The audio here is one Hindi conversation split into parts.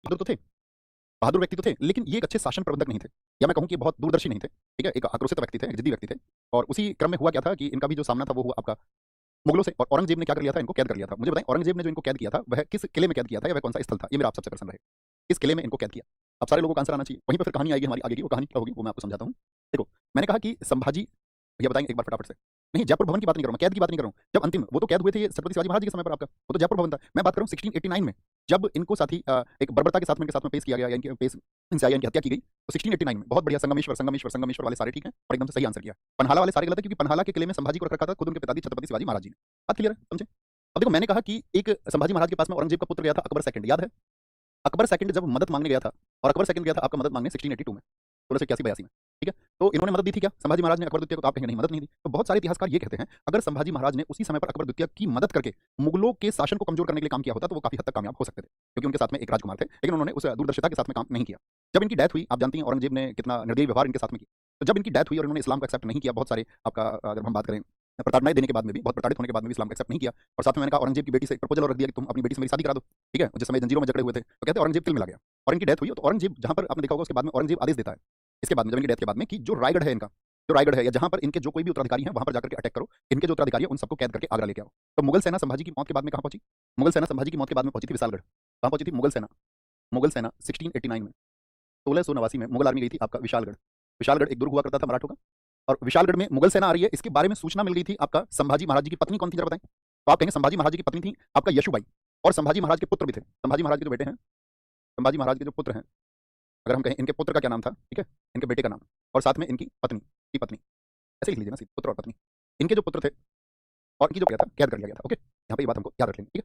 बहादुर तो थे, बहादुर व्यक्ति तो थे, लेकिन ये एक अच्छे शासन प्रबंधक नहीं थे, या मैं कहूँ कि बहुत दूरदर्शी नहीं थे। ठीक है, एक आक्रोशित व्यक्ति थे, एक जिद्दी व्यक्ति थे। और उसी क्रम में हुआ क्या था कि इनका भी जो सामना था वो हुआ आपका मुगलों से, और औरंगजेब ने क्या कर लिया था, इनको कैद कर लिया था। मुझे बताएं, औरंगजेब ने जो इनको कैद किया था वह किस किले में कैद किया था, या वह कौन सा स्थल था? ये मेरा आप सबसे प्रश्न रहे, किस किले में इनको कैद किया? अब सारे लोगों को आंसर आना चाहिए, वहीं पर फिर कहानी आएगी हमारी आगे की। वो कहानी क्या होगी वो मैं आपको समझाता हूँ। देखो, मैंने कहा कि संभाजी, भैया बताएंगे एक बार फटाफट से। नहीं, जयपुर भवन की बात नहीं कर रहा हूं, मैं कैद की बात नहीं कर रहा हूं। जब अंतिम वो तो कैद हुए थे ये छत्रपति शिवाजी महाराज के समय पर, आपका वो तो जयपुर भवन था। मैं बात कर रहा हूँ 1689 में, जब इनको साथी एक बर्बरता के साथ में इनके साथ में पेश किया गया, या इनके पेश इनसे आया, इनकी हत्या की गई। तो 1689 में बहुत बढ़िया, संगमेश्वर संगमेश्वर संगमेश्वर वाले सारे ठीक है, और एकदम से सही आंसर किया। पन्हाला वाले सारे गलत है, क्योंकि पन्हाला के किले में संभाजी को रख रखा था खुद उनके पिताजी छत्रपति शिवाजी महाराज जी ने। बात क्लियर है, समझे? अब देखो, मैंने कहा कि एक संभाजी महाराज के पास में औरंगजेब का पुत्र गया था अकबर सेकंड, याद है? अकबर सेकंड जब मदद मांगने गया था, और अकबर सेकंड गया था आपका मदद मांगने 1682 में, 1681-82 में। ठीक है, तो इन्होंने मदद दी थी क्या संभाजी महाराज ने अकबर द्वितीय को? आप कहेंगे नहीं, मदद नहीं दी। तो बहुत सारे इतिहासकार ये कहते हैं, अगर संभाजी महाराज ने उसी समय पर अकबर द्वितीय की मदद करके मुगलों के शासन को कमजोर करने के लिए काम किया होता तो वो काफी हद तक कामयाब हो सकते थे, क्योंकि उनके साथ में एक राजकुमार थे, लेकिन उन्होंने उस दूरदर्शिता के साथ में काम नहीं किया। जब इनकी डेथ हुई, आप जानती हैं औरंगजेब ने कितना निर्दयी व्यवहार इनके साथ में किया। तो जब इनकी डेथ हुई और इन्होंने इस्लाम को एक्सेप्ट नहीं किया, बहुत सारे आपका अगर हम बात करें प्रताड़नाएं देने के बाद में भी, बहुत प्रताड़ित होने के बाद में भी इस्लाम को एक्सेप्ट नहीं किया। और साथ में मैंने कहा औरंगजेब की बेटी से एक प्रपोजल और रख दिया कि तुम अपनी बेटी से मेरी शादी करा दो। ठीक है, जिस समय जंजीरों में जकड़े हुए थे, तो कहते हैं औरंगजेब तिल मिला गया और इनकी डेथ हुई। तो औरंगजेब जहां पर आपने देखा होगा, उसके बाद में औरंगजेब आदेश देता है, इसके बाद में जब इनकी डेथ के बाद में, कि जो रायगढ़ है इनका, जो रायगढ़ है, या जहां पर इनके जो कोई भी उत्तराधिकारी हैं वहां पर जाकर के अटैक करो, इनके जो उत्तराधिकारी हैं उन सबको कैद करके आगरा लेके आओ। तो मुगल सेना संभाजी की मौत के बाद में कहां पहुंची? मुगल सेना संभाजी की मौत के बाद में पहुंची थी विशालगढ़। कहां पहुंची थी मुगल सेना? मुगल सेना 1689 में, 1689 में मुगल आर्मी गई थी आपका विशालगढ़। विशालगढ़ एक दुर्ग हुआ करता था मराठों का, और विशालगढ़ में मुगल सेना आ रही है, इसके बारे में सूचना मिल गई थी आपका संभाजी महाराज जी की पत्नी कौन थी, जरा बताएं। तो आप कहेंगे संभाजी महाराज जी की पत्नी थी आपका यशुबाई, और संभाजी महाराज के पुत्र भी थे। संभाजी महाराज के जो बेटे हैं, संभाजी महाराज के जो पुत्र हैं, अगर हम कहें इनके पुत्र का क्या नाम था, ठीक है, इनके बेटे का नाम, और साथ में इनकी पत्नी की पत्नी, ऐसे लिख लीजिए ना, सीधे पुत्र और पत्नी। इनके जो पुत्र थे और इनकी जो क्या था, कैद कर लिया गया था। ओके, यहाँ पे ये बात हमको याद रख लेंगे, ठीक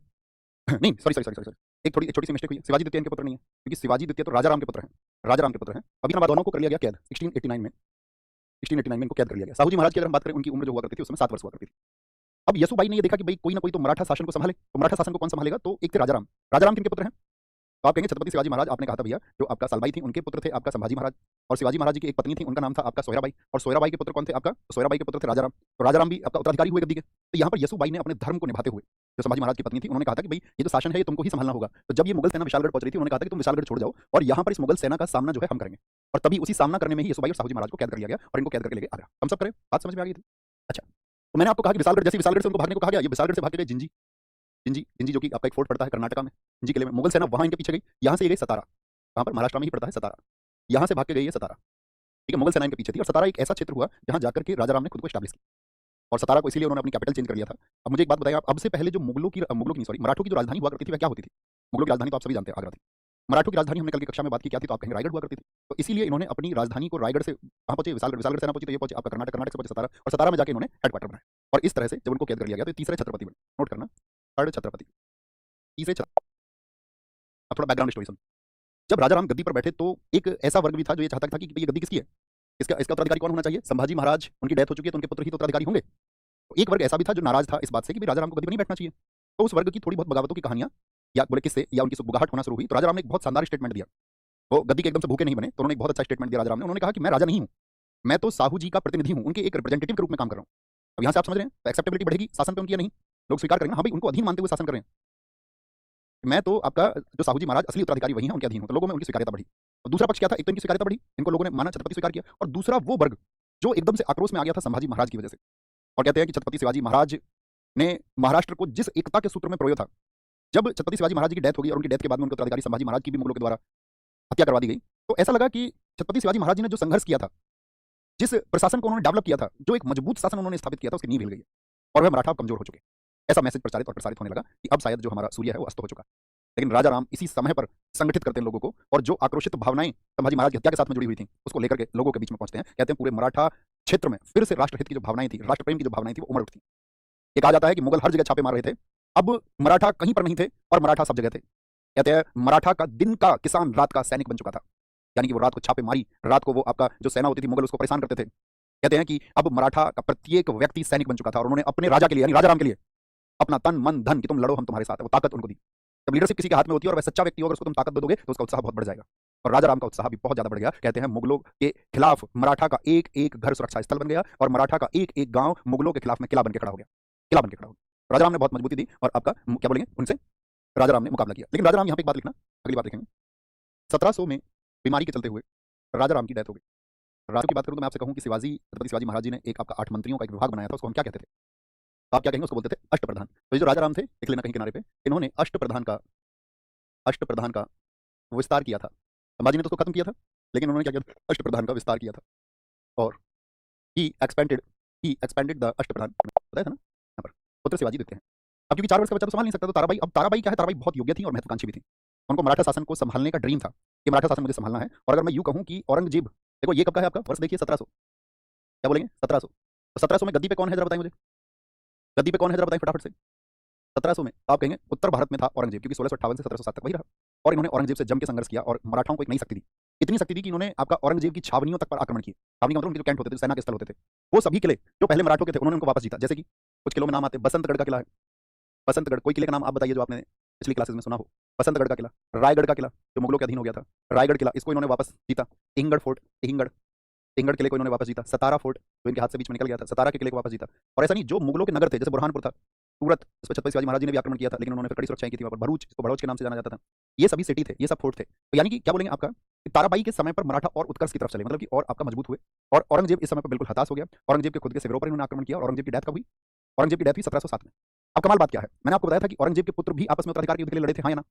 है। नहीं, सॉरी सॉरी सॉरी सॉरी, एक छोटी सी मिस्टेक हुई है। शिवाजी द्वितीय इनके पुत्र नहीं है, क्योंकि शिवाजी द्वितीय तो राजाराम के पुत्र हैं, राजाराम के पुत्र हैं। अभी ना दोनों को कर लिया गया कैद 1689 में, 1689 में इनको कैद कर लिया गया। साहू जी महाराज की अगर हम बात करें, उनकी उम्र जो हुआ करती थी उस समय 7 वर्ष हुआ करती थी। अब यसुबाई ने ये देखा कि भाई कोई ना कोई तो मराठा शासन को संभाले, तो मराठा शासन को कौन संभालेगा? तो एक थे राजाराम। राजाराम किनके पुत्र हैं? तो आप कहेंगे छत्रपति शिवाजी महाराज, आपने कहा था भैया, जो आपका सालबाई थी उनके पुत्र थे आपका संभाजी महाराज, और शिवाजी महाराज जी की एक पत्नी थी, उनका नाम था आपका सोयराबाई, और सोयराबाई के पुत्र कौन थे आपका? तो सोयराबाई के पुत्र थे राजाराम। तो राजाराम भी आपका उत्तराधिकारी हुए गद्दी के। तो यहाँ पर यसुबाई ने अपने धर्म को निभाते हुए, जो संभाजी महाराज की पत्नी थी, उन्होंने कहा था कि भाई ये जो शासन है ये तुमको ही संभालना होगा। तो जब ये मुगल सेना विशालगढ़ पहुंच रही थी, उन्होंने कहा था कि तुम विशालगढ़ छोड़ जाओ, और यहाँ पर इस मुगल सेना का सामना जो है हम करेंगे। और तभी उसी सामना करने में ही यसुबाई और साहू जी महाराज को कैद कर लिया गया, और इनको कैद करके लेके आ गया। हम सब करें, बात समझ में आ गई थी? अच्छा, तो मैंने आपको कहा कि विशालगढ़, जैसे विशालगढ़ से उनको भागने को कहा गया, ये विशालगढ़ से भाग के गए जिंजी। जिंजी, जिंजी जो कि आपका एक फोर्ट पड़ता है कर्नाटका में, जिंजी किले में। मुगल सेना वहां इनके पीछे गई, यहाँ से ये गई सतारा, वहां पर महाराष्ट्र में ही पड़ता है सतारा, यहाँ से भाग के गई है सतारा। ठीक है, मुगल सेना इनके पीछे थी, और सतारा एक ऐसा क्षेत्र हुआ जहां जाकर के राजाराम ने खुद को स्टैब्लिश किया, और सतारा को इसीलिए उन्होंने अपनी कैपिटल चेंज कर लिया था। अब मुझे एक बात बताइए आप, अब से पहले जो मुगलों की सॉरी मराठों की जो राजधानी हुआ करती थी वह क्या होती थी? मुगलों की राजधानी तो आप सभी जानते हैं आगरा थी। मराठों की राजधानी हमने कल की कक्षा में बात की क्या थी, तो आप कहेंगे रायगढ़ हुआ करती थी। तो इसीलिए इन्होंने अपनी राजधानी को रायगढ़ से कहां पहुंचे, विशालगढ़, विशालगढ़ सेना पहुंची तो ये पहुंचे आपका कर्नाटक, कर्नाटक से पहुंचे सतारा, और सतारा में जाके इन्होंने हेडक्वार्टर बनाया। और इस तरह से जब उनको कैद कर लिया गया तो तीसरे छत्रपति बने, नोट करना, थर्ड छत्रपति, तीसरे छत्रपति। अब थोड़ा बैकग्राउंड स्टोरी समझ। जब राजा राम गद्दी पर बैठे तो एक ऐसा वर्ग भी था जो ये चाहता था कि ये गद्दी किसकी है, इसका इसका उत्तराधिकारी कौन होना चाहिए? संभाजी महाराज, उनकी डेथ हो चुकी है तो उनके पुत्र ही तो उत्तराधिकारी होंगे। तो एक वर्ग ऐसा भी था जो नाराज था इस बात से कि राजा राम को गद्दी पर नहीं बैठना चाहिए। तो उस वर्ग की थोड़ी बहुत बगावतों की कहानियां, या बोले किससे, या उनकी बुगाहट होना शुरू हुई। तो राजा राम ने एक बहुत शानदार स्टेटमेंट दिया, वो गद्दी के एकदम से भूखे नहीं बने, तो उन्होंने एक बहुत अच्छा स्टेटमेंट दिया राजा राम ने। उन्होंने कहा कि मैं राजा नहीं हूं, मैं तो साहू जी का प्रतिनिधि हूं, उनके एक रिप्रेजेंटेटिव के रूप में काम कर रहा हूं। अब यहां से आप समझ रहे हैं, तो एक्सेप्टेबिलिटी बढ़ेगी शासन पे उनकी, या नहीं? लोग स्वीकार करेंगे हाँ भाई उनको अधीन मानते हुए शासन कर रहे हैं, मैं तो आपका जो साहू जी महाराज असली उत्तराधिकारी वही हैं, उनके अधीन हूं। तो लोगों में उनकी स्वीकार्यता बढ़ी। और दूसरा पक्ष क्या था, एक तो इनकी स्वीकार्यता बढ़ी, इनको लोगों ने माना, छत्रपति स्वीकार किया, और दूसरा वो वर्ग जो एकदम से आक्रोश में आ गया था संभाजी महाराज की वजह से, और कहते हैं कि छत्रपति शिवाजी महाराज ने महाराष्ट्र को जिस एकता के सूत्र में पिरोया था, जब छत्रपति शिवाजी महाराज की डेथ हो गई और उनकी डेथ के बाद में उनके उत्तराधिकारी संभाजी महाराज की भी मुगलों के द्वारा हत्या करवा दी गई, तो ऐसा लगा कि छत्रपति शिवाजी महाराज जी ने जो संघर्ष किया था, जिस प्रशासन को उन्होंने डेवलप किया था, जो एक मजबूत शासन उन्होंने स्थापित किया था, उसकी नींव हिल गई है, और वह मराठा कमजोर हो चुके हैं। ऐसा मैसेज प्रचारित और प्रसारित होने लगा कि अब शायद जो हमारा सूर्य है वो अस्त हो चुका है। लेकिन राजा राम इसी समय पर संगठित करते हैं लोगों को, और जो आक्रोशित भावनाएं संभाजी महाराज की हत्या के साथ में जुड़ी हुई थी उसको लेकर के लोगों के बीच में पहुंचते हैं। कहते हैं पूरे मराठा क्षेत्र में फिर से राष्ट्रहित की जो भावनाएं थी, राष्ट्र प्रेम की जो भावनाएं थी, वो उमड़ उठती। ये कहा जाता है कि मुगल हर जगह छापे मार रहे थे, अब मराठा कहीं पर नहीं थे और मराठा सब जगह थे। कहते हैं मराठा का दिन का किसान रात का सैनिक बन चुका था, यानी कि वो रात को छापे मारी, रात को वो आपका जो सेना होती थी मुगल उसको परेशान करते थे। कहते हैं कि अब मराठा का प्रत्येक व्यक्ति सैनिक बन चुका था, और उन्होंने अपने राजा के लिए, यानी राजा राम के लिए, अपना तन मन धन कि तुम लड़ो हम तुम्हारे साथ है, वो ताकत उनको दी। जब लीडरशिप किसी के हाथ में होती है और वह सच्चा व्यक्ति होगा, उसको तुम ताकत दे दोगे तो उसका उत्साह बहुत बढ़ जाएगा। और राजा राम का उत्साह भी बहुत ज्यादा बढ़ गया। कहते हैं मुगलों के खिलाफ मराठा का एक एक घर सुरक्षा स्थल बन गया, और मराठा का एक एक गांव मुगलों के खिलाफ में किला बन के खड़ा हो गया, किला बन के खड़ा हो गया। राजा राम ने बहुत मजबूती दी, और आपका क्या बोलेंगे, उनसे राजा राम ने मुकाबला किया। लेकिन राजा राम यहाँ पे एक बात लिखना, अगली बात लिखेंगे, 1700 में बीमारी के चलते हुए राजा राम की डेथ हो गई। राजा की बात करूं तो मैं आपसे कहूं कि छत्रपति शिवाजी महाराज जी ने एक आपका 8 मंत्रियों का एक विभाग बनाया था, उसको हम क्या कहते थे? तो आप क्या कहेंगे? उसको बोलते थे अष्टप्रधान। तो ये जो राजा राम थे, लिख लेना कहीं किनारे पे, इन्होंने अष्टप्रधान का विस्तार किया था। संभाजी ने तो उसको खत्म किया था, लेकिन उन्होंने क्या किया था? अष्टप्रधान का विस्तार किया था। और ही एक्सपेंडेड द अष्टप्रधान, बताया था ना यहाँ पर। पुत्र शिवाजी द्वितीय हैं। अब क्योंकि 4 वर्ष का बच्चा तो संभाल नहीं सकता, तो ताराबाई, अब ताराबाई क्या है, ताराबाई बहुत योग्य थी और महत्वाकांक्षी भी थी। उनको मराठा शासन को संभालने का ड्रीम था कि मराठा शासन मुझे संभालना है। और अगर मैं यूं कहूं कि औरंगजेब, देखो ये कब का है आपका वर्ष, देखिए 1700, क्या बोलेंगे 1700। तो 1700 में गद्दी पे कौन है, जरा बताएं मुझे, गद्दी पे कौन है, जरा बताएं फटाफट से। 1700 में आप कहेंगे उत्तर भारत में था औरंगजेब, क्योंकि 1658 से 1707 तक वही रहा। और इन्होंने औरंगजेब से जम के संघर्ष किया और मराठाओं को एक नई शक्ति दी। इतनी शक्ति दी कि इन्होंने आपका औरंगजेब की छावनियों तक पर आक्रमण किए। छावनी का मतलब उनके जो कैंट होते थे, सेना के स्थल होते थे, वो सभी किले जो पहले मराठों के थे, उन्होंने उनको वापस जीता। जैसे कि कुछ किलों में नाम आते हैं, बसंतगढ़ का किला है, बसंतगढ़। कोई किले का नाम आप बताइए जो आपने पिछली क्लासेस में सुना हो। बसंतगढ़ का किला, रायगढ़ का किला जो मुगलों के अधीन हो गया था, रायगढ़ किला, इसको इन्होंने वापस जीता। टिंगड़ फोर्ट, टिंगड़ किले को इन्होंने वापस जीता। सतारा फोर्ट जो इनके हाथ से बीच में निकल गया था, सतारा के किले को वापस जीता। और ऐसा नहीं, जो मुगलों के नगर थे, जैसे बुरहानपुर था, सूरत, इस पर छत्रपति शिवाजी महाराज जी ने भी आक्रमण किया था, लेकिन उन्होंने फिर कड़ी सुरक्षाएं की थी वहाँ पर। भरूच, इसको भड़ौच के नाम से जाना जाता था। ये सभी सिटी थे, ये सब फोर्ट थे। तो यानी कि क्या बोलेंगे आपका, कि ताराबाई के समय पर मराठा और उत्कर्ष की तरफ चले, मतलब कि और आपका मजबूत हुए। और औरंगजेब इस समय पर बिल्कुल हताश हो गया। औरंगजेब के खुद के शिविरों पर इन्होंने आक्रमण किया। औरंगजेब की डेथ कब हुई? औरंगजेब की डेथ हुई 1707 में। अब कमाल बात क्या है, मैंने आपको बताया था कि औरंगजेब के पुत्र भी आपस में उत्तराधिकार के युद्ध के लिए लड़े थे, हाँ या ना?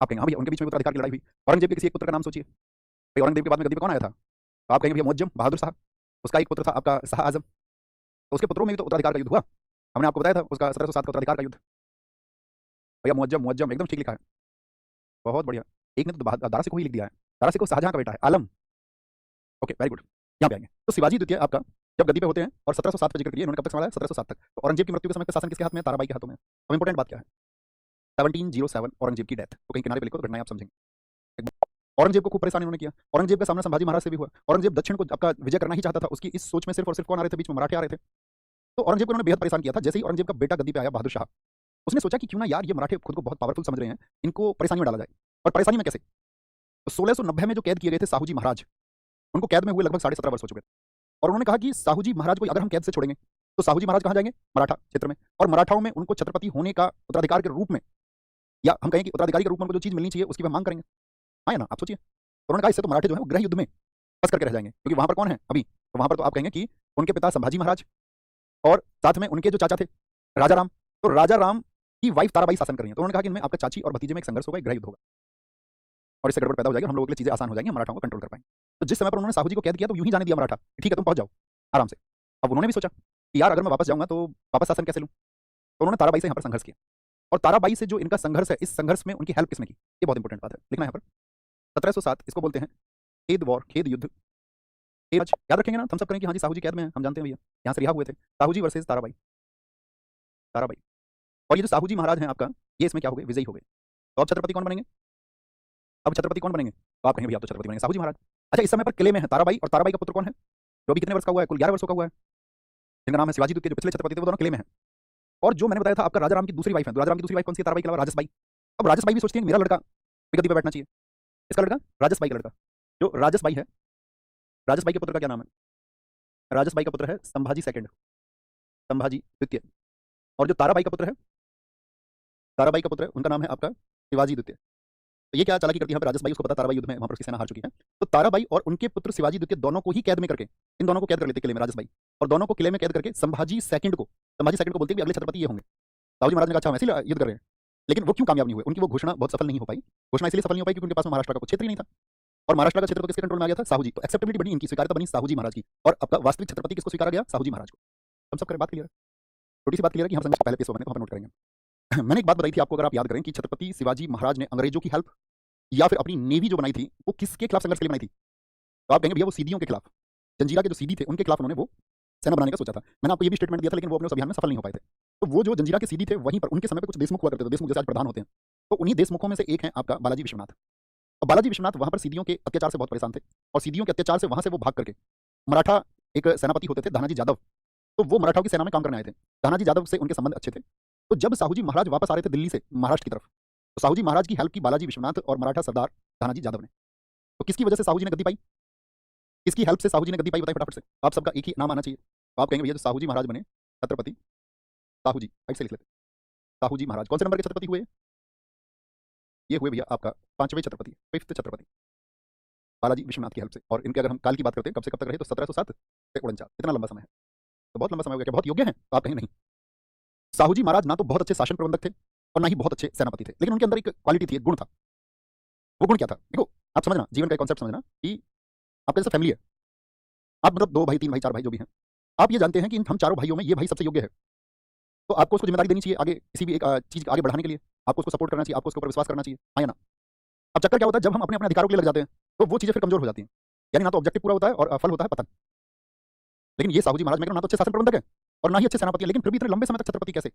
आप कहेंगे हाँ भैया, उनके बीच में उत्तराधिकार की लड़ाई हुई। औरंगजेब के किसी एक पुत्र का नाम सोचिए भाई, औरंगजेब के बाद में गद्दी पे कौन आया था? तो आप कहेंगे भैया मुअज्जम बहादुर शाह, उसका एक पुत्र था आपका शाह आजम। तो उसके पुत्रों में भी तो उत्तराधिकार का युद्ध हुआ। हमने आपको बताया था उसका 1707 का उत्तराधिकार का युद्ध। भैया मुअज्जम, मुअज्जम एकदम ठीक लिखा है, बहुत बढ़िया। एक ने तो दारा सिकोही लिख दिया है, दारा सिकोह शाहजहां का बेटा है, आलम। ओके वेरी गुड, यहाँ पे आएंगे। तो शिवाजी द्वितीय आपका जब गद्दी पे होते हैं, और 1707 का जिक्र करिए, इन्होंने कब तक संभाला है? 1707 तक। तो औरंगजेब की मृत्यु के समय पे शासन किसके हाथ में है? ताराबाई के हाथों में। अब इंपॉर्टेंट बात क्या है, 1707 औरंगजेब की डेथ, तो कहीं किनारे पे लिखो तो घटनाएं आप समझेंगे। औरंगजेब को खूब परेशानी उन्होंने किया। औरंगजेब का सामना संभाजी महाराज से भी हुआ। औरंगजेब दक्षिण को आपका विजय करना ही चाहता था। उसकी इस सोच में सिर्फ और सिर्फ कौन आ रहे थे बीच में? मराठे आ रहे थे। तो औरंगजेब को उन्होंने बेहद परेशान किया था। जैसे ही औरंगजेब का बेटा गद्दी पे आया बहादुर शाह, उसने सोचा कि क्यों ना यार, ये मराठे खुद को बहुत पावरफुल समझ रहे हैं, इनको परेशानी में डाला जाए। और परेशानी में कैसे? तो 1690 में जो कैद किए गए थे साहूजी महाराज, उनको कैद में हुए लगभग 17.5 वर्ष हो चुके थे। और उन्होंने कहा कि साहूजी महाराज को अगर हम कैद से छोड़ेंगे तो साहूजी महाराज कहाँ जाएंगे? मराठा क्षेत्र में। और मराठाओं में उनको छत्रपति होने का उत्तराधिकार के रूप में, या हम कहें कि उत्तराधिकारी के रूप में उनको जो चीज मिलनी चाहिए उसकी हम मांग करेंगे, हाँ या ना? आप सोचिए। तो उन्होंने कहा इससे तो मराठे जो है वो गृह युद्ध में फंस करके रह जाएंगे, क्योंकि वहां पर कौन है अभी? तो वहां पर तो आप कहेंगे कि उनके पिता संभाजी महाराज और साथ में उनके जो चाचा थे राजा राम, तो राजा राम की वाइफ ताराबाई शासन कर रही है। तो उन्होंने कहा कि इनमें आपका चाची और भतीजे में एक संघर्ष होगा, एक गृह युद्ध होगा, और इससे गड़बड़ पैदा हो जाएगी, हम लोगों के लिए चीजें आसान हो जाएंगी, हम मराठाओं को कंट्रोल कर पाएंगे। तो जिस समय पर उन्होंने साहू जी को कैद किया, तो यूं ही जाने दिया मराठा, ठीक है तुम पहुंच जाओ आराम से। अब उन्होंने भी सोचा कि यार अगर मैं वापस जाऊंगा तो वापस शासन कैसे लूं? तो उन्होंने ताराबाई से यहाँ पर संघर्ष किया। और ताराबाई से जो इनका संघर्ष है, इस संघर्ष में उनकी हेल्प किसने की? ये बहुत इंपॉर्टेंट बात है, लिखना यहाँ पर। 1707 इसको बोलते हैं खेद वॉर, खेद युद्ध। याद रखेंगे ना, हम सब करें कि हाँ जी साहू जी कैद में हैं, हम जानते हैं भैया, यहाँ से रिहा हुए थे। Sahu G versus Tarabai, Tarabai. और ये जो साहू जी महाराज हैं आपका, ये इसमें क्या हो गए? विजयी हो गए। तो अब छत्रपति कौन बनेंगे? अब छत्रपति कौन बनेंगे? तो आप कहेंगे भैया तो छत्रपति बनेंगे साहू जी महाराज। अच्छा, इस समय पर किले में है ताराबाई, और ताराबाई का पुत्र कौन है जो अभी कितने वर्ष का हुआ है? कुल 11 वर्षों का हुआ है, जिनका नाम है शिवाजी द्वितीय। जो पिछले छत्रपति थे वो दोनों किले में है। और जो मैंने बताया था आपका राजा राम की दूसरी वाइफ है, तो राजा राम की दूसरी वाइफ कौन सी है? ताराबाई के अलावा राजसबाई। अब राजसबाई भी सोचती है कि मेरा लड़का भी गद्दी पे बैठना चाहिए। इसका लड़का राजसबाई का लड़का, जो राजसबाई है, राजसबाई के पुत्र का क्या नाम है? राजसबाई का पुत्र है संभाजी सेकंड, संभाजी द्वितीय। और जो ताराबाई का पुत्र है, ताराबाई का पुत्र है, उनका नाम है आपका शिवाजी द्वितीय। तो ये क्या चालाकी करती है यहाँ पर राजसबाई? उसको पता ताराबाई युद्ध में वहां पर उसकी सेना हार चुकी है। तो ताराबाई और उनके पुत्र शिवाजी द्वितीय दोनों को ही कैद में करके, इन दोनों को कैद कर लेते किले में राजसबाई, और दोनों को किले में कैद करके संभाजी सेकंड को बोलते हैं कि अगले छत्रपति ये होंगे। साहू जी महाराज ने कहा अच्छा हम ऐसे ही युद्ध कर रहे हैं। लेकिन वो क्यों कामयाब नहीं हुए? उनकी वो घोषणा बहुत सफल नहीं हो पाई। घोषणा इसलिए सफल नहीं हो पाई क्योंकि उनके पास में महाराष्ट्र का कुछ क्षेत्र ही नहीं था, और महाराष्ट्र का क्षेत्र तो किसके कंट्रोल में आ गया था? साहू जी। तो एक्सेप्टेबिलिटी बनी, इनकी स्वीकार्यता बनी साहू जी महाराज की, और आपका वास्तविक छत्रपति किसको स्वीकारा गया? साहू जी महाराज को। हम सब करें बात क्लियर है? छोटी सी बात क्लियर है कि हम संघर्ष पहले पेश होने को हम नोट करेंगे। मैंने एक बात बताई थी आपको, अगर आप याद करें, कि छत्रपति शिवाजी महाराज ने अंग्रेजों की हेल्प या फिर अपनी नेवी जो बनाई थी वो किसके खिलाफ संघर्ष के लिए बनाई थी? तो आप कहेंगे भैया वो सीदियों के खिलाफ, जंजीरा के जो सीदी थे उनके खिलाफ उन्होंने वो सेना बनाने का सोचा था। मैंने आपको ये भी स्टेटमेंट दिया था, लेकिन वो अपने उस अभियान में सफल नहीं हो पाए थे। तो वो जो जंजीरा के सीदी थे, वहीं पर उनके समय पे कुछ देशमुख हुआ करते थे, देशमुख जैसे आज प्रधान होते हैं। तो उन्हीं देशमुखों में से एक है आपका बालाजी विश्वनाथ। और बालाजी विश्वनाथ वहां पर सीदियों के अत्याचार से बहुत परेशान थे, और सीदियों के अत्याचार से वहां से वो भाग करके, मराठा एक सेनापति होते थे दानाजी जादव, तो वो मराठाओं की सेना में काम करने आए थे। दानाजी जादव से उनके संबंध अच्छे थे। तो जब साहू जी महाराज वापस आ रहे थे दिल्ली से महाराष्ट्र की तरफ, तो साहू जी महाराज की हेल्प की बालाजी विश्वनाथ और मराठा सरदार दानाजी जादव ने। तो किसकी वजह से साहू जी ने गद्दी पाई? किसकी हेल्प से साहू जी ने गद्दी पाई? बताइए फटाफट से। आप सबका एक ही नाम आना चाहिए। तो आप कहेंगे भैया जो साहू जी महाराज बने छत्रपति साहू जी, राइट से लिख लेते। साहू जी महाराज कौन से नंबर के छत्रपति हुए? ये हुए भैया आपका 5वें छत्रपति, 5th छत्रपति बालाजी विश्वनाथ की हेल्प से। और इनके अगर हम काल की बात करते हैं कब से कब तक रहे, तो 1707 से 49, इतना लंबा समय है। तो बहुत लंबा समय हो गया। क्या बहुत योग्य हैं? तो आप कहें नहीं। साहू जी महाराज ना तो बहुत अच्छे शासन प्रबंधक थे और ना ही बहुत अच्छे सेनापति थे, लेकिन उनके अंदर एक क्वालिटी थी, एक गुण था। वो गुण क्या था? देखो, आप समझना, जीवन का कॉन्सेप्ट समझना कि आपका जैसे फैमिली है, आप मतलब 2 भाई, 3 भाई, 4 भाई जो भी हैं, आप ये जानते हैं कि हम चारों भाइयों में ये भाई सबसे योग्य है, तो आपको उसको जिम्मेदारी देनी चाहिए आगे किसी भी एक चीज़ आगे बढ़ाने के लिए। आपको उसको सपोर्ट करना चाहिए, आपको उसके ऊपर विश्वास करना चाहिए, हाँ या ना? अब चक्कर क्या होता है, जब हम अपने अपने अधिकारों के लिए लग जाते हैं तो वो चीज़ें फिर कमजोर हो जाती हैं। यानी ना तो ऑब्जेक्टिव पूरा होता है और फल होता है पतन। लेकिन ये साहू जी महाराज, मैं ना तो अच्छे शासन प्रबंधक है और ना ही अच्छे सेनापति है, लेकिन फिर भी इतने लंबे समय तक छत्रपति कैसे?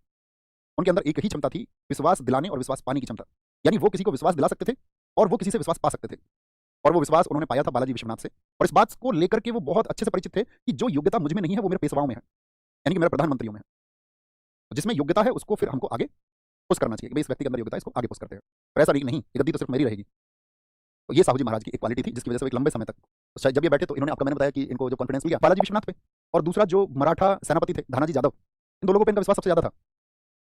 उनके अंदर एक ही क्षमता थी, विश्वास दिलाने और विश्वास पाने की क्षमता। यानी वो किसी को विश्वास दिला सकते थे और वो किसी से विश्वास पा सकते थे, और वो विश्वास उन्होंने पाया था बालाजी विश्वनाथ से। और इस बात को लेकर के वो बहुत अच्छे से परिचित थे कि जो योग्यता मुझ में नहीं है वो मेरे पेशवाओं में है, यानी कि मेरे प्रधानमंत्रियों में है। तो जिसमें योग्यता है उसको फिर हमको आगे पुश करना चाहिए कि भाई इस व्यक्ति के अंदर योग्यता है, इसको आगे पुश करते हैं। पर ऐसा नहीं, ये गद्दी तो सिर्फ मेरी रहेगी। तो ये साहू जी महाराज की एक क्वालिटी थी जिसकी वजह से वो एक लंबे समय तक, तो शायद जब ये बैठे तो इन्होंने, आपका मैंने बताया कि इनको जो कॉन्फिडेंस मिल गया बालाजी विश्वनाथ पे, और दूसरा जो मराठा सेनापति थे धानाजी जादव, इन दो लोगों पे इनका विश्वास सबसे ज्यादा था।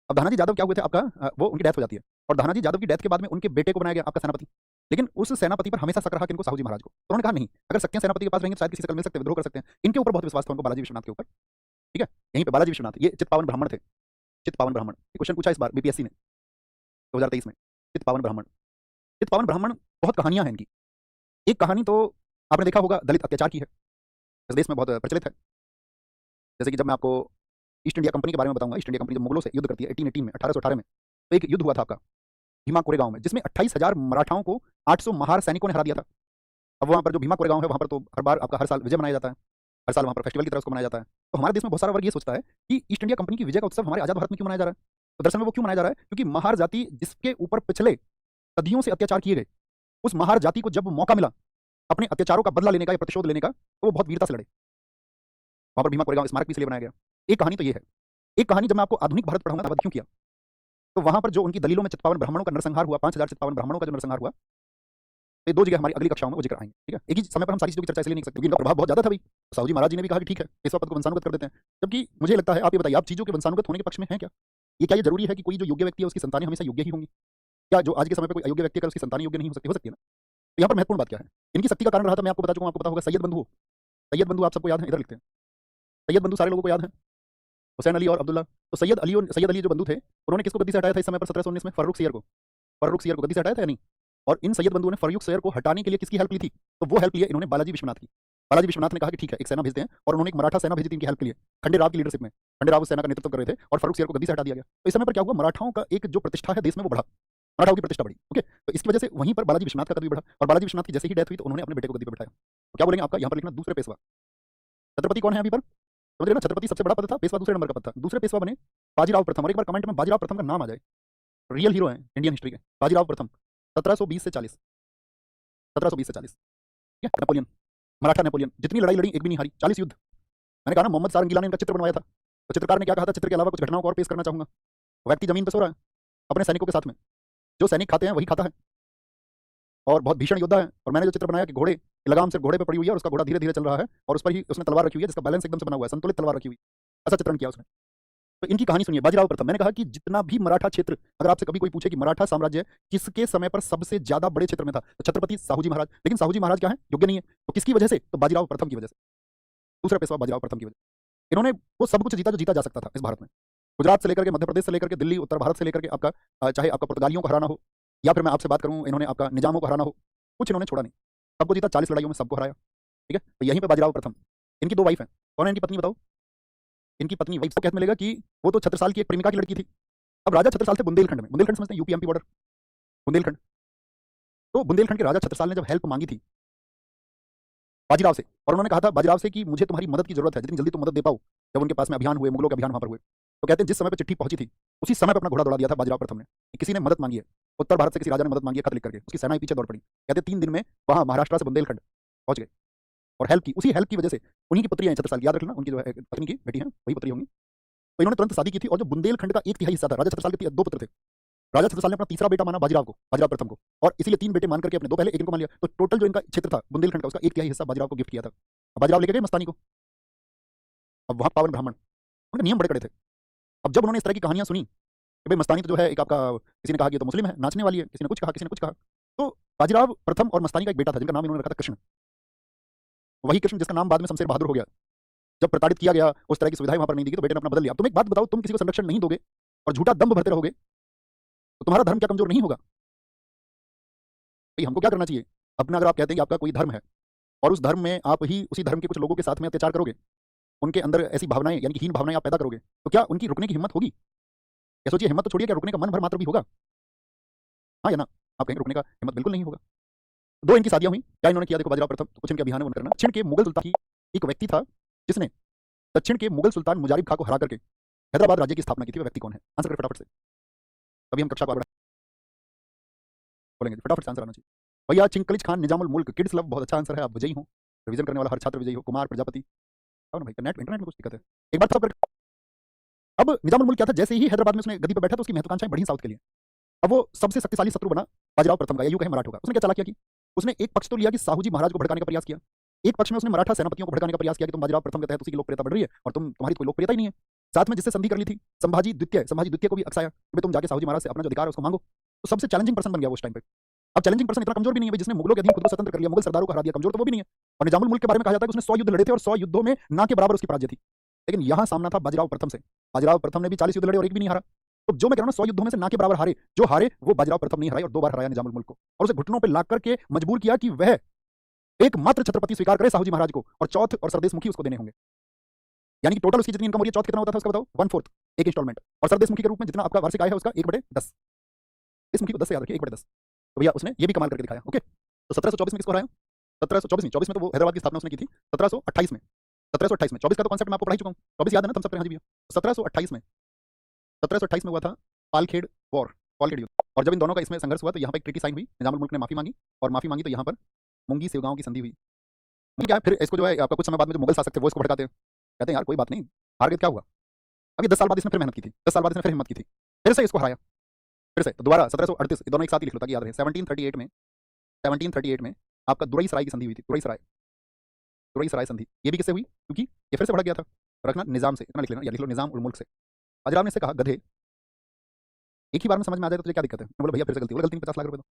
अब धानाजी जादव क्या हुए थे आपका, वो उनकी डेथ हो जाती है, और धानाजी जादव की डेथ के बाद में उनके बेटे को बनाया गया आपका सेनापति। लेकिन उस सेनापति पर हमेशा शक रहा किनको, साहू जी महाराज को। तो उन्होंने कहा नहीं, अगर शक्तियां सेनापति के पास रहेंगे तो शायद किसी से कल मिल सकते हैं, विद्रोह कर सकते हैं। इनके ऊपर बहुत विश्वास था उनको, बालाजी विश्वनाथ के ऊपर। ठीक है, यहीं पे बालाजी विश्वनाथ ये चित्पावन ब्राह्मण थे। चित्पावन ब्राह्मण, क्वेश्चन पूछा इस बार बीपीएससी ने 2023 में। चित्पावन ब्राह्मण, चित्पावन ब्राह्मण, बहुत कहानियां हैं इनकी। एक कहानी तो आपने देखा होगा दलित अत्याचार की है, इस देश में बहुत प्रचलित है। जैसे कि जब मैं आपको ईस्ट इंडिया कंपनी के बारे में बताऊंगा, ईस्ट इंडिया कंपनी जब मुगलों से युद्ध करती है 1818 में, 1818 में, तो एक युद्ध हुआ था आपका भीमा कोरेगांव में, जिसमें 28,000 मराठाओं को 800 महार सैनिकों ने हरा दिया था। अब वहाँ पर जो भीमा कोरेगांव है वहाँ पर तो हर बार आपका हर साल विजय मनाया जाता है, हर साल वहाँ पर फेस्टिवल की तरह उसको मनाया जाता है। तो हमारे देश में बहुत सारा वर्ग ये सोचता है कि ईस्ट इंडिया कंपनी की विजय का उत्सव हमारे आजाद भारत में क्यों मनाया जा रहा है। तो दरअसल में वो क्यों मनाया जा रहा है, क्योंकि महार जाति जिसके ऊपर पिछले सदियों से अत्याचार किए गए, उस महार जाति को जब मौका मिला अपने अत्याचारों का बदला लेने का या प्रतिशोध लेने का, तो वो बहुत वीरता से लड़े। वहाँ पर भीमा कोरेगांव स्मारक भी इसलिए बनाया गया। एक कहानी तो ये है। एक कहानी जब मैं आपको आधुनिक भारत पढ़ाऊंगा तब क्यों किया, तो वहाँ पर जो उनकी दलीलों में चित्पावन ब्राह्मणों का नरसंहार हुआ, 5,000 चित्पावन ब्राह्मणों का जो नरसंहार हुआ, ये 2 जगह हमारी अगली कक्षाओं में वो जिक्र आएंगे। ठीक है, एक ही समय पर हम सारी चीजों की चर्चा इसलिए नहीं कर सकते क्योंकि इनका प्रभाव बहुत ज्यादा था भाई। तो साहू जी महाराज जी ने भी कहा कि ठीक है, पेशवा पद को वंशानुगत कर देते हैं। जबकि मुझे लगता है, आप ये बताइए, आप चीजों के वंशानुगत होने के पक्ष में हैं क्या? ये क्या ये जरूरी है कि कोई जो योग्य व्यक्ति है उसकी संतानें हमेशा योग्य ही होंगी? क्या जो आज के समय पर कोई अयोग्य व्यक्ति है उसकी संतानें योग्य नहीं हो सकती? हो सकती है ना। तो यहाँ पर महत्वपूर्ण बात क्या है, इनकी शक्ति का कारण रहा था, मैं आपको बता चुका हूं, आपको पता होगा सैयद बंधु। सैयद बंधु आप सबको याद है, इधर लिखते हैं। सैयद बंधु सारे लोगों को याद है, हुसैन अली और अब्दुल्ला। तो सैयद अली जो बंधु थे, उन्होंने किसको गद्दी से हटाया था इस समय पर 1719 में? फर्रुख सियर को। फर्रुख सियर को गद्दी से हटाया था या नहीं? और इन सैयद बंधुओं ने फर्रुख सियर को हटाने के लिए किसकी हेल्प ली थी? तो वो हेल्प लिया इन्होंने बालाजी विश्वनाथ की। बालाजी विश्वनाथ ने कहा कि ठीक है, एक सेना भेजते हैं, और उन्होंने एक मराठा सेना भेजी थी इनकी हेल्प के लिए, खंडेराव की लीडरशिप में। खंडेराव उस सेना का नेतृत्व कर रहे थे और फर्रुख सियर को गद्दी से हटा दिया गया। तो इस समय पर क्या हुआ, मराठाओं का एक जो प्रतिष्ठा है देश में वो बढ़ा, मराठाओं की प्रतिष्ठा बढ़ी। ओके, तो इसकी वजह से वहीं पर बालाजी विश्वनाथ का कद भी बढ़ा, और बालाजी विश्वनाथ की जैसे ही डेथ हुई तो उन्होंने अपने बेटे को गद्दी पर बैठाया। तो क्या बोलेंगे, आपका यहाँ पर लिखना दूसरे पेशवा। छत्रपति कौन है अभी पर? समझ रहे ना, छत्रपति सबसे बड़ा पद था, पेशवा दूसरे नंबर का पद था। दूसरे पेशवा बने बाजीराव प्रथम, और एक बार कमेंट में बाजीराव प्रथम का नाम आ जाए, रियल हीरो है इंडियन हिस्ट्री के। बाजीराव प्रथम 1720 से 40, 1720 से 40। ठीक है, नेपोलियन, मराठा नेपोलियन, जितनी लड़ाई लड़ी एक भी नहीं हारी, 40 युद्ध। मैंने कहा ना, मोहम्मद सारंगीला ने इनका चित्र बनवाया था। तो चित्रकार ने क्या कहा था, चित्र के अलावा कुछ घटनाओं को और पेश करना चाहूंगा। व्यक्ति जमीन पर सो रहा है अपने सैनिकों के साथ में, जो सैनिक खाते हैं वही खाता है, और बहुत भीषण योद्धा है। और मैंने जो चित्र बनाया कि घोड़े की लगाम सिर्फ घोड़े पे पड़ी हुई है और उसका घोड़ा धीरे धीरे चल रहा है, और उस पर ही उसने तलवार रखी हुई है जिसका बैलेंस एकदम से बना हुआ है, संतुलित तलवार रखी हुई है। ऐसा चित्रण किया उसने। तो इनकी कहानी सुनिए, बाजीराव प्रथम। मैंने कहा कि जितना भी मराठा क्षेत्र, अगर आपसे कभी कोई पूछे कि मराठा साम्राज्य किसके समय पर सबसे ज्यादा बड़े क्षेत्र में था, तो छत्रपति साहू जी महाराज। लेकिन साहू जी महाराज क्या है, योग्य नहीं है। तो किसकी वजह से? तो बाजीराव प्रथम की वजह से, दूसरा पेशवा बाजीराव प्रथम की वजह से। इन्होंने वो सब कुछ जीता जो जीता जा सकता था इस भारत में, गुजरात से लेकर के, मध्य प्रदेश से लेकर के, दिल्ली, उत्तर भारत से लेकर के, आपका चाहे आपका पुर्तगालियों को हराना हो, या फिर मैं आपसे बात करूं इन्होंने आपका निजामों को हराना हो, कुछ इन्होंने छोड़ा नहीं, सबको जीता। 40 लड़ाइयों में सबको हराया। ठीक है, तो यहीं पे बाजीराव प्रथम। इनकी 2 वाइफ हैं। कौन है इनकी पत्नी, बताओ? इनकी पत्नी वाइफ को कहते मिलेगा कि वो तो छत्रसाल की एक प्रेमिका की लड़की थी। अब राजा छत्रसाल थे बुंदेलखंड में, बुंदेलखंड समझते हैं, यूपी एमपी बॉर्डर, बुंदेलखंड। तो बुंदेलखंड के राजा छत्रसाल ने जब हेल्प मांगी थी बाजीराव से, और उन्होंने कहा था बाजीराव से कि मुझे तुम्हारी मदद की जरूरत है, जितनी जल्दी तुम मदद दे पाओ। जब उनके पास में अभियान हुए, मुगलों के अभियान वहां पर हुए, तो कहते हैं जिस समय पर चिट्ठी पहुंची थी उसी समय पर अपना घोड़ा दौड़ा दिया था बाजीराव प्रथम ने। किसी ने मदद मांगी है, उत्तर भारत से किसी राजा ने मदद मांगी है, खत लिख करके, उसकी सेना पीछे दौड़ पड़ी। कहते 3 दिन में वहां महाराष्ट्र से बुंदेलखंड पहुंच गए, और हेल्प की। उसी हेल्प की वजह से उन्हीं की पुत्री है छत्रसाल, याद रखना, उनकी जो है पत्नी की बेटी है वही पुत्री होंगी। तो इन्होंने तुरंत शादी की थी, और जो बुंदेलखंड का 1/3 हिस्सा था, राजा छत्रसाल के 2 पुत्र थे। राजा छत्रसाल ने अपना तीसरा बेटा माना बाजीराव को, बाजीराव प्रथम को, और इसीलिए 3 बेटे मान करके अपने 2 पहले, एक इनको मान लिया। तो टोटल जो इनका क्षेत्र था बुंदेलखंड का, उसका 1/3 हिस्सा बाजीराव को गिफ्ट किया था। बाजीराव लेके गए मस्तानी को। अब वहां पावन ब्राह्मण, उनके नियम बड़े कड़े थे। अब जब उन्होंने इस तरह की कहानियां सुनी, कि भाई मस्तानी तो जो है एक आपका, किसी ने कहा कि ये तो मुस्लिम है, नाचने वाली है, किसी ने कुछ कहा, किसी ने कुछ कहा। तो बाजीराव प्रथम और मस्तानी का एक बेटा था जिनका नाम इन्होंने रखा था कृष्ण। वही कृष्ण जिसका नाम बाद में शमशेर बहादुर हो गया। जब प्रताड़ित किया गया, उस तरह की सुविधाएं वहां पर नहीं दी, तो बेटे ने अपना बदल लिया। तुम एक बात बताओ, तुम किसी को संरक्षण नहीं दोगे और झूठा दम्भ भरते रहोगे तो तुम्हारा धर्म क्या कमजोर नहीं होगा? भाई हमको क्या करना चाहिए? अपना अगर आप कहते हैं कि आपका कोई धर्म है और उस धर्म में आप ही उसी धर्म के कुछ लोगों के साथ में अत्याचार करोगे, उनके अंदर ऐसी भावनाएं यानी कि हीन भावनाएं आप पैदा करोगे, तो क्या उनकी रुकने की हिम्मत होगी? या सोचिए, हिम्मत तो छोड़िए, क्या रुकने का मन भर मात्र भी होगा? हाँ या ना? आप कहेंगे रुकने का हिम्मत बिल्कुल नहीं होगा। दो इनकी शादियां हुई, क्या इन्होंने किया? देखो बाजीराव प्रथम, तो कुछ इनके अभियान है करना। दक्षिण के मुगल सुल्तान एक व्यक्ति था जिसने दक्षिण के मुगल सुल्तान मुजारिब खां को हरा करके हैदराबाद राज्य की स्थापना की थी। वह व्यक्ति कौन है? आंसर करें फटाफट से, तभी हम कक्षा को आगे बोलेंगे। फटाफट से आंसर आना चाहिए भैया। चिंकलिज खान निजामुल मुल्क, किड्स लव, बहुत अच्छा आंसर है, आप विजयी हो। रिवीजन करने वाला हर छात्र विजयी हो। कुमार प्रजापति, आओ ना भाई, इंटरनेट में कुछ दिक्कत है, एक बार सब कर। अब निजामुल मुल्क क्या था? जैसे ही हैदराबाद में उसने गद्दी पर बैठा तो उसकी महत्वाकांक्षाएं बढ़ी साउथ के लिए। अब वो सबसे शक्तिशाली शत्रु बना बाजीराव प्रथम का, या यूं कहें मराठों का। उसने क्या चालाकियां की? उसने एक पक्ष तो लिया कि साहू जी महाराज को भड़काने का प्रयास किया, एक पक्ष में उसने मराठा सेनापतियों को भड़काने का प्रयास किया कि तुम बाजीराव प्रथम के तहत उसी की लोकप्रियता बढ़ रही है और तुम्हारी कोई लोकप्रियता ही नहीं है। साथ में जिससे संधि कर ली थी संभाजी द्वितीय को भी अक्साया कि तुम जाके साहू जी महाराज से अपना जो अधिकार है उसको मांगो। तो सबसे चैलेंजिंग पर्सन बन गया वो उस टाइम पे। अब चैलेंजिंग पर्सन इतना कमजोर भी नहीं है जिसने मुगलों के अधीन खुद को स्वतंत्र कर लिया, मुगल सरदारों को हरा दिया, कमजोर तो वो भी नहीं है। और निजामुल मुल्क के बारे में कहा जाता है कि उसने 100 युद्ध लड़े थे और 100 युद्धों में ना के बराबर उसकी पराजय थी। लेकिन यहां सामना था बाजीराव प्रथम से। बाजीराव प्रथम ने भी 40 युद्ध लड़े और एक भी नहीं हारा। तो जो मैं कह रहा हूं 100 युद्धों में से ना के बराबर हारे, जो हारे वो बाजीराव प्रथम नहीं हराए, और 2 बार हराया निजामुल मुल्क को, और उसे घुटनों पर ला करके मजबूर किया कि वह एकमात्र छत्रपति स्वीकार करे साहू जी महाराज को, और चौथ और सरदेश मुखी उसको देने होंगे। यानी कि टोटल उसकी जितनी इनकम हो रही है, चौथ कितना होता था उसका बताओ? 1/4, एक इंस्टॉलमेंट। और सरदेश मुखी के रूप में जितना आपका वार्षिक आय है उसका 1/10। इस मुखी को 10 से याद रखिए, 1/10। तो भैया उसने ये भी कमाल करके दिखाया। ओके, तो 1724 में किसको हराया? 1724 नहीं, 24 में तो वो हैदराबाद की स्थापना उसने की थी। 1728 में, 1728 में, 24 का तो कॉन्सेप्ट मैं आपको पढ़ा ही चुका हूँ, 24 याद है ना? तुम सब हाँ जी भैया। 1728 में, 1728 में हुआ था पालखेड़ वॉर, पालखेड़ युद्ध। और जब इन दोनों का इसमें संघर्ष हुआ तो यहाँ पर एक ट्रीटी साइन हुई, निजामुल मुल्क ने माफी मांगी, और माफी मांगी तो यहाँ पर मुंगी सेवगांव की संधि हुई। क्या है फिर इसको जो है आपका कुछ समय बाद में जो मुगल शासक थे वो इसको भड़काते हैं, कहते हैं यार कोई बात नहीं, हार गए क्या हुआ? अभी 10 साल बाद इसने फिर मेहनत की थी, 10 साल बाद इसने फिर हिम्मत की थी, फिर से इसको हराया, फिर से। तो दोबारा 1738, दोनों एक साथ ही लिख लो ताकि याद रहे। 1738 में आपका दुरई सराय की संधि हुई थी। दुरई सराय संधि ये भी किससे हुई? क्योंकि ये फिर से भड़क गया था। रखना निजाम से, इतना लिख लेना, या लिख लो निजाम उल मुल्क से। बाजीराव ने इससे कहा गधे, एक ही बार में समझ में आ जाए तो तुझे क्या दिक्कत है? बोले भैया फिर से गलती, बोले गलती में 50 लाख रुपए दो,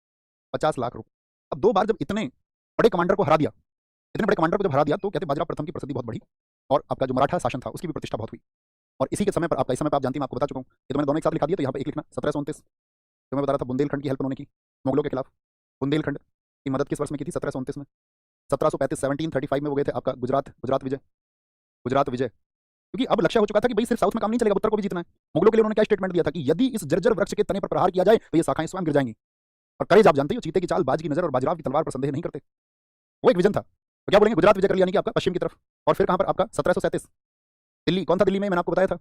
50 लाख रुपए। अब 2 बार जब इतने बड़े कमांडर को हरा दिया, इतने बड़े कमांडर को जब हरा दिया, तो कहते बाजीराव प्रथम की प्रसिद्धि बहुत बढ़ी और आपका जो मराठा शासन था उसकी भी प्रतिष्ठा बहुत हुई। और इसी के समय पर आपका, इस समय पर आप जानती हैं, मैं आपको बता चुका हूँ, ये तो मैंने दोनों एक साथ लिखा दिया, तो यहाँ पे एक लिखना 1729। तो मैं बता रहा था बुंदेलखंड की हेल्प उन्होंने की मुगलों के खिलाफ। बुंदेलखंड की मदद किस वर्ष में की थी? 1729 में। 1735 1735 में वो गए थे आपका गुजरात विजय। क्योंकि अब लक्ष्य हो चुका था कि भाई सिर्फ साउथ में काम नहीं चलेगा, उत्तर को भी जीतना है। मुगलों के लिए उन्होंने क्या स्टेटमेंट दिया था कि यदि इस जर्जर वृक्ष के तने पर प्रहार किया जाए तो ये शाखाएं स्वयं गिर जाएंगी। और करेज आप जानते हो, चीते की चाल, बाज की नजर और बाजीराव की तलवार पर संदेह नहीं करते। वो एक विजन था। तो क्या बोलेंगे? गुजरात विजय कर लिया, यानी कि आपका पश्चिम की तरफ। और फिर कहां पर आपका 1737 दिल्ली। कौन था दिल्ली में? मैंने आपको बताया था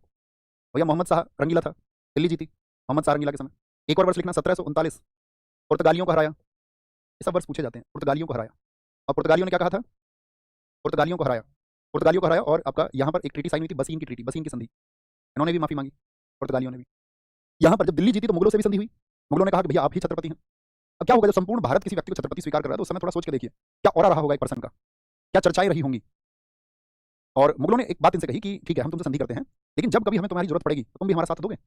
भैया, मोहम्मद शाह रंगीला था, दिल्ली जीती मोहम्मद शाह रंगीला के समय। एक और वर्ष लिखना 1739, पुर्तगालियों को हराया। ये सब वर्ष पूछे जाते हैं। पुर्तगालियों को हराया, और पुर्तगालियों ने क्या कहा था? पुर्तगालियों को हराया, और आपका यहाँ पर एक ट्रीटी साइन हुई थी, बसीन की ट्रीटी, बसीन की संधि। इन्होंने भी माफी मांगी, पुर्तगालियों ने भी। यहाँ पर जब दिल्ली जीती तो मुगलों से भी संधि हुई। मुगलों ने कहा कि भैया आप ही छत्रपति हैं। अब क्या होगा जब संपूर्ण भारत किसी व्यक्ति को छत्रपति स्वीकार कर रहा है, तो उस समय थोड़ा सोच के देखिए क्या ऑरा रहा होगा एक पर्सन का, क्या चर्चाएं रही होंगी। और मुगलों ने एक बात इनसे कही कि ठीक है हम तुमसे संधि करते हैं, लेकिन जब कभी हमें तुम्हारी जरूरत पड़ेगी तो तुम भी हमारा साथ दोगे।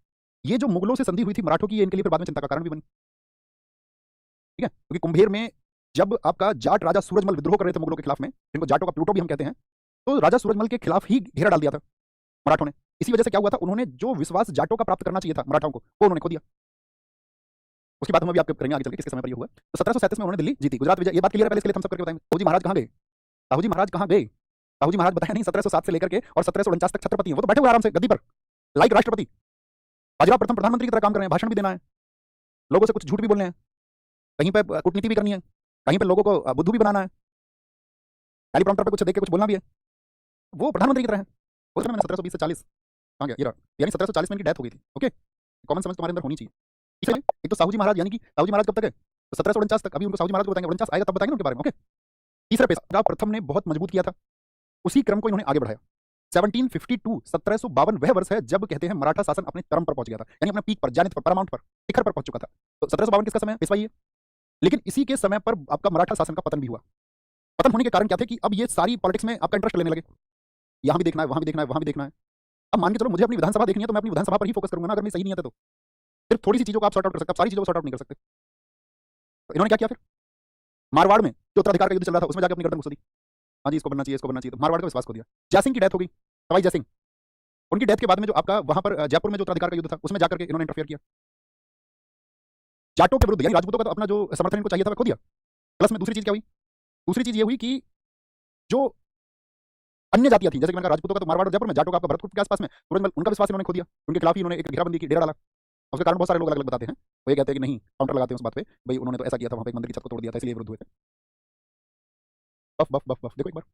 ये जो मुगलों से संधि हुई थी मराठों की, ये इनके लिए फिर बाद में चिंता का कारण भी बनी। ठीक है, क्योंकि कुंभेर में जब आपका जाट राजा सूरजमल विद्रोह कर रहे थे मुगलों के खिलाफ में, जिनको जाटों का प्लूटो भी हम कहते हैं, तो राजा सूरजमल के खिलाफ ही घेरा डाल दिया था मराठों ने। इसी वजह से क्या हुआ था, उन्होंने जो विश्वास जाटों का प्राप्त करना चाहिए था मराठाओं को, वो उन्होंने खो दिया। उसकी बात हम अभी आपको करेंगे आगे चल के किसके समय पर ये हुआ। तो 1737 में उन्होंने दिल्ली जीती, गुजरात विजय। ये बात क्लियर है, पहले इसके लिए हम सब करके बताएंगे। साहू जी महाराज कहाँ गए? साहू जी महाराज कहाँ गए? साहू जी महाराज बताया नहीं, 1707 से लेकर के और 1749 तक छत्रपति हैं। वो तो बैठे हुए आराम से गद्दी पर, लाइक राष्ट्रपति। बाजीराव प्रथम प्रधानमंत्री की तरह काम कर रहे हैं, भाषण भी देना है, लोगों से कुछ झूठ भी बोलने हैं, कहीं पर कूटनीति भी करनी है, कहीं पर लोगों को बुद्धू भी बनाना है, टेलीप्रॉम्प्टर पे कुछ देख के कुछ बोलना भी है। वो प्रधानमंत्री की तरह है। उस समय मैंने 1720 से 40 कहाँ गया, ये रहा, यानी 1740 में इनकी डेथ हो गई थी। ओके, कॉमन समझ तुम्हारे अंदर होनी चाहिए। ठीक है, एक तो साहू जी महाराज, यानी कि साहू जी महाराज कब तक है? तो 1749 तक। अभी उनको साहू जी महाराज को बताएंगे, 49 आएगा तब बताएंगे उनके बारे में। ओके, तीसरा पेश बाजीराव प्रथम ने बहुत मजबूत किया था, उसी क्रम को इन्होंने आगे बढ़ाया। 1752 1752 वह वर्ष है जब कहते हैं मराठा शासन अपने चरम पर पहुंच गया था, यानी अपने पीक पर, जाने पर, पैरामाउंट पर, शिखर पर पहुंच चुका था। तो 1752 किसका समय? पेशवाई है। लेकिन इसी के समय पर आपका मराठा शासन का पतन भी हुआ। पतन होने के कारण क्या थे कि अब ये सारी पॉलिटिक्स में आपका इंटरेस्ट लेने लगे, यहां भी देखना है, वहां भी देखना है, वहां भी देखना है। अब मान के चलो मुझे अपनी विधानसभा देखनी है तो मैं अपनी विधानसभा पर ही फोकस करूंगा ना, अगर मैं सही नहीं आता तो। सिर्फ थोड़ी सी चीजों को आप सॉर्ट आउट कर सकते, आप सारी चीजों को सॉर्ट आउट नहीं कर सकते। तो इन्होंने क्या किया फिर, मारवाड़ में जो उत्तराधिकार का युद्ध चल रहा था उसमें जाकर अपनी गर्दन घुसा दी। हाँ जी इसको बनना चाहिए, इसको बनना चाहिए, तो मारवाड़ का विश्वास खो दिया। जयसिंह की डेथ हो गई, सवाई जयसिंह, उनकी डेथ के बाद में जो आपका वहां पर जयपुर में जो उत्तराधिकार का युद्ध था उसमें जाकर के इन्होंने इंटरफेयर किया। जाटों के विरुद्ध यानी राजपूतों का तो अपना जो समर्थन इनको चाहिए था वह खो दिया। प्लस में दूसरी चीज क्या हुई, दूसरी चीज ये हुई कि जो अन्य जातियां थी, जैसे कि मैंने कहा राजपूतों का तो मारवाड़ और जयपुर में, जाटों का आपका भरतपुर के आसपास में, सूरजमल, उनका विश्वास इन्होंने खो दिया। उनके खिलाफ ही इन्होंने एक घेराबंदी की, डेरा डाला। उसके कारण बहुत सारे लोग अलग अलग बताते हैं, वो ये कहते हैं कि नहीं, काउंटर लगाते हैं उस बात पे, भाई उन्होंने तो ऐसा किया था, वहां पे एक मंदिर की छत को तोड़ दिया था इसलिए विरुद्ध हुए थे। बफ बफ बफ बफ देखो एक बार।